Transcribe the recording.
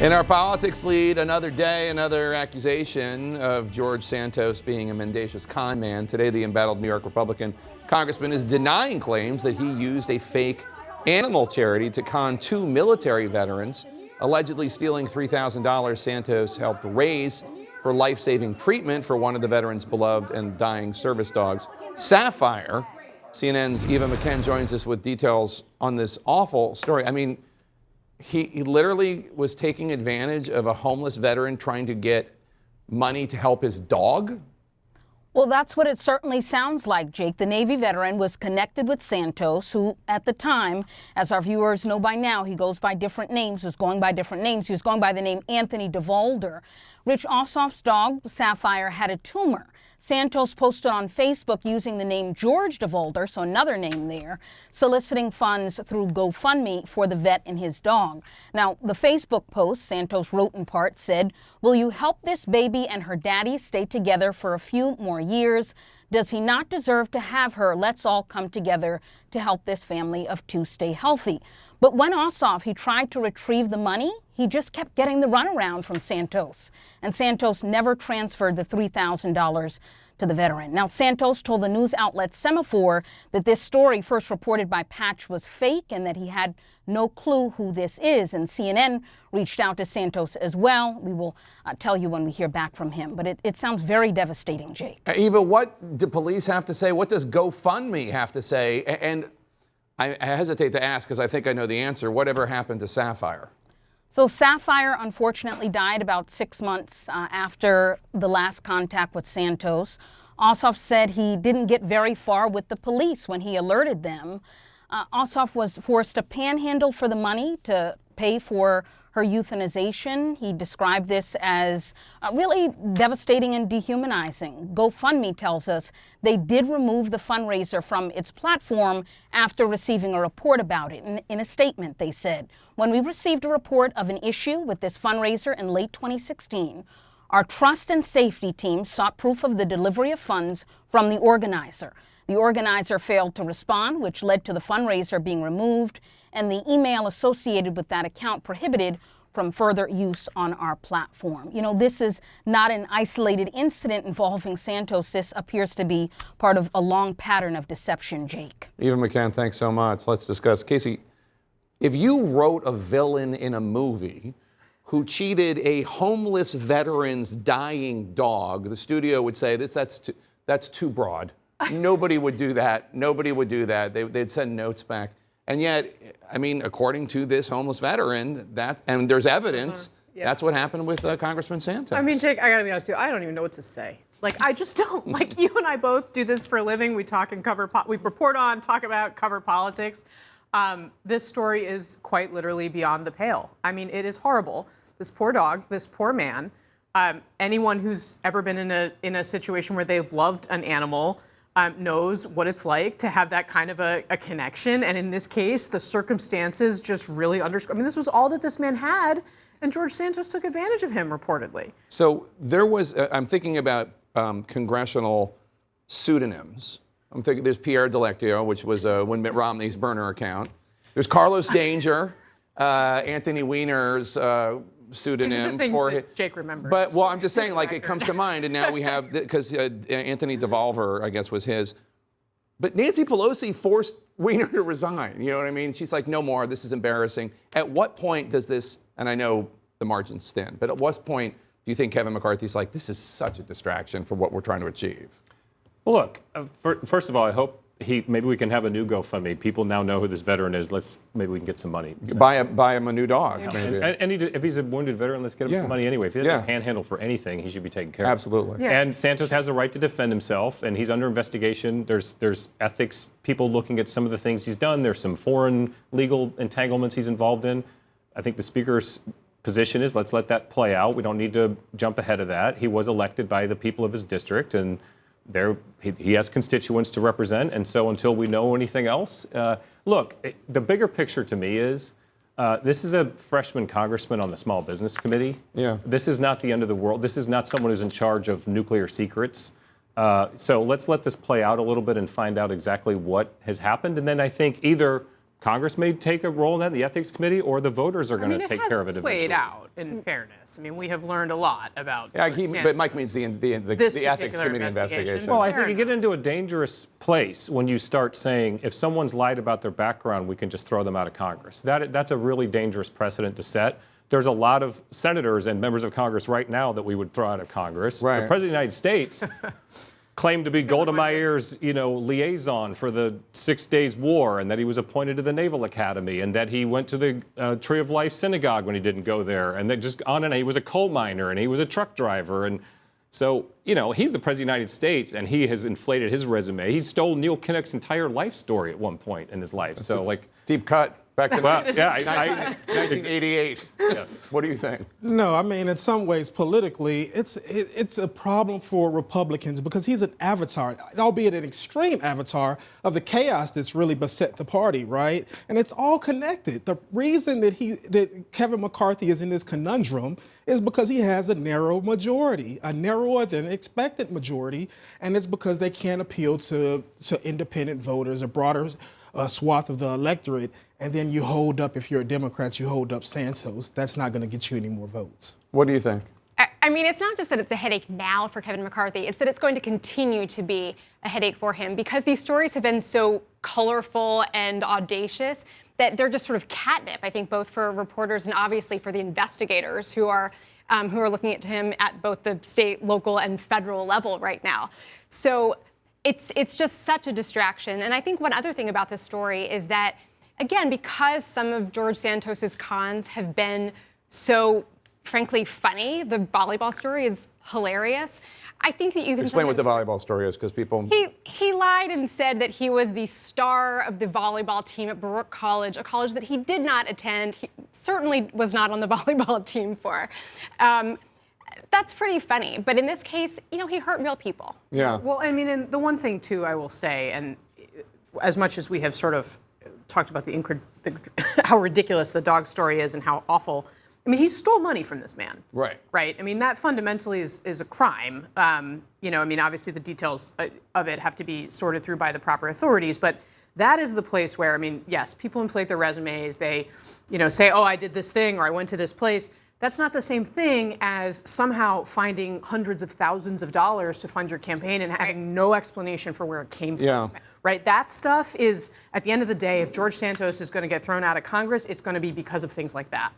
In our politics lead, another day, another accusation of George Santos being a mendacious con man. Today, the embattled New York Republican congressman is denying claims that he used a fake animal charity to con two military veterans, allegedly stealing $3,000 Santos helped raise for life-saving treatment for one of the veterans' beloved and dying service dogs, Sapphire. CNN's Eva McKen joins us with details on this awful story. I mean, he literally was taking advantage of a homeless veteran trying to get money to help his dog? Well, that's what it certainly sounds like, Jake. The Navy veteran was connected with Santos, who at the time, as our viewers know by now, he goes by different names, was going by different names. He was going by the name Anthony DeVolder. Rich Ossoff's dog, Sapphire, had a tumor. Santos posted on Facebook using the name George DeVolder, so another name there, soliciting funds through GoFundMe for the vet and his dog. Now, the Facebook post, Santos wrote in part, said, "Will you help this baby and her daddy stay together for a few more years? Does he not deserve to have her? Let's all come together to help this family of two stay healthy." But when Ossoff, he tried to retrieve the money, he just kept getting the runaround from Santos. And Santos never transferred the $3,000 to the veteran. Now, Santos told the news outlet Semaphore that this story, first reported by Patch, was fake and that he had no clue who this is. And CNN reached out to Santos as well. We will tell you when we hear back from him. But it sounds very devastating, Jake. Eva, what do police have to say? What does GoFundMe have to say? And I hesitate to ask because I think I know the answer. Whatever happened to Sapphire? So Sapphire unfortunately died about 6 months after the last contact with Santos. Ossoff said he didn't get very far with the police when he alerted them. Ossoff was forced to panhandle for the money to pay for her euthanization. He described this as really devastating and dehumanizing. GoFundMe tells us they did remove the fundraiser from its platform after receiving a report about it. In a statement, they said, "When we received a report of an issue with this fundraiser in late 2016, our trust and safety team sought proof of the delivery of funds from the organizer. The organizer failed to respond, which led to the fundraiser being removed, and the email associated with that account prohibited from further use on our platform." You know, this is not an isolated incident involving Santos. This appears to be part of a long pattern of deception, Jake. Eva McKen, thanks so much. Let's discuss. Casey, if you wrote a villain in a movie who cheated a homeless veteran's dying dog, the studio would say that's too broad. Nobody would do that. Nobody would do that. They'd send notes back. And yet, I mean, according to this homeless veteran, and there's evidence, that's what happened with Congressman Santos. I mean, Jake, I gotta be honest with you, I don't even know what to say. Like, I just don't. Like, you and I both do this for a living. We talk and we report on, talk about, cover politics. This story is quite literally beyond the pale. I mean, it is horrible. This poor dog, this poor man, anyone who's ever been in a situation where they've loved an animal knows what it's like to have that kind of a connection. And in this case, the circumstances just really underscore. I mean, this was all that this man had, and George Santos took advantage of him, reportedly. So there was, I'm thinking about congressional pseudonyms. I'm thinking there's Pierre Delectio, which was when Mitt Romney's burner account. There's Carlos Danger, Anthony Weiner's pseudonym for it. Jake remembers. But, well, I'm just saying, like, it comes to mind, and now we have, because Anthony DeVolver, I guess, was his. But Nancy Pelosi forced Weiner to resign. You know what I mean? She's like, no more, this is embarrassing. At what point does this, and I know the margin's thin, but at what point do you think Kevin McCarthy's like, this is such a distraction for what we're trying to achieve? Well, look, first of all, I hope maybe we can have a new GoFundMe. People now know who this veteran is. Maybe we can get some money. Buy him a new dog. Maybe. And if he's a wounded veteran, let's get him some money anyway. If he doesn't panhandle for anything, he should be taken care of. Absolutely. Yeah. And Santos has a right to defend himself, and he's under investigation. There's ethics people looking at some of the things he's done. There's some foreign legal entanglements he's involved in. I think the Speaker's position is let's let that play out. We don't need to jump ahead of that. He was elected by the people of his district, and he has constituents to represent, and so until we know anything else, look, the bigger picture to me is this is a freshman congressman on the Small Business Committee. Yeah. This is not the end of the world. This is not someone who's in charge of nuclear secrets. So let's let this play out a little bit and find out exactly what has happened, and then I think either Congress may take a role in that, the ethics committee, or the voters are going to take care of it has played eventually. out, in fairness. I mean, we have learned a lot about. Yeah, George but Mike Santos. means the This ethics particular committee investigation. Well, I Fair think you get into a dangerous place when you start saying if someone's lied about their background, we can just throw them out of Congress. That's a really dangerous precedent to set. There's a lot of senators and members of Congress right now that we would throw out of Congress. Right. The President of the United States claimed to be Golda Meir's, liaison for the 6 Days War, and that he was appointed to the Naval Academy, and that he went to the Tree of Life Synagogue when he didn't go there, and that just on and on. He was a coal miner, and he was a truck driver, and so, he's the President of the United States, and he has inflated his resume. He stole Neil Kinnock's entire life story at one point in his life. Deep cut. Back to Well, 1988. Yes. What do you think? No, I mean, in some ways, politically, it's a problem for Republicans because he's an avatar, albeit an extreme avatar of the chaos that's really beset the party, right? And it's all connected. The reason that Kevin McCarthy is in this conundrum is because he has a narrow majority, a narrower than expected majority, and it's because they can't appeal to independent voters, a broader swath of the electorate, and then you hold up, if you're a Democrat, you hold up Santos. That's not going to get you any more votes. What do you think? I mean, it's not just that it's a headache now for Kevin McCarthy, it's that it's going to continue to be a headache for him because these stories have been so colorful and audacious that they're just sort of catnip, I think, both for reporters and obviously for the investigators who are looking at him at both the state, local, and federal level right now. So it's just such a distraction. And I think one other thing about this story is that, again, because some of George Santos's cons have been so, frankly, funny, the volleyball story is hilarious. I think that you can Explain what the volleyball story is, because people... He lied and said that he was the star of the volleyball team at Baruch College, a college that he did not attend. He certainly was not on the volleyball team for. That's pretty funny. But in this case, he hurt real people. Yeah. Well, I mean, and the one thing, too, I will say, and as much as we have sort of talked about how ridiculous the dog story is and how awful, I mean, he stole money from this man. Right. Right. I mean, that fundamentally is a crime. I mean, obviously the details of it have to be sorted through by the proper authorities, but that is the place where, I mean, yes, people inflate their resumes. They, say, oh, I did this thing or I went to this place. That's not the same thing as somehow finding hundreds of thousands of dollars to fund your campaign and having no explanation for where it came from. Yeah. Right? That stuff is, at the end of the day, if George Santos is going to get thrown out of Congress, it's going to be because of things like that.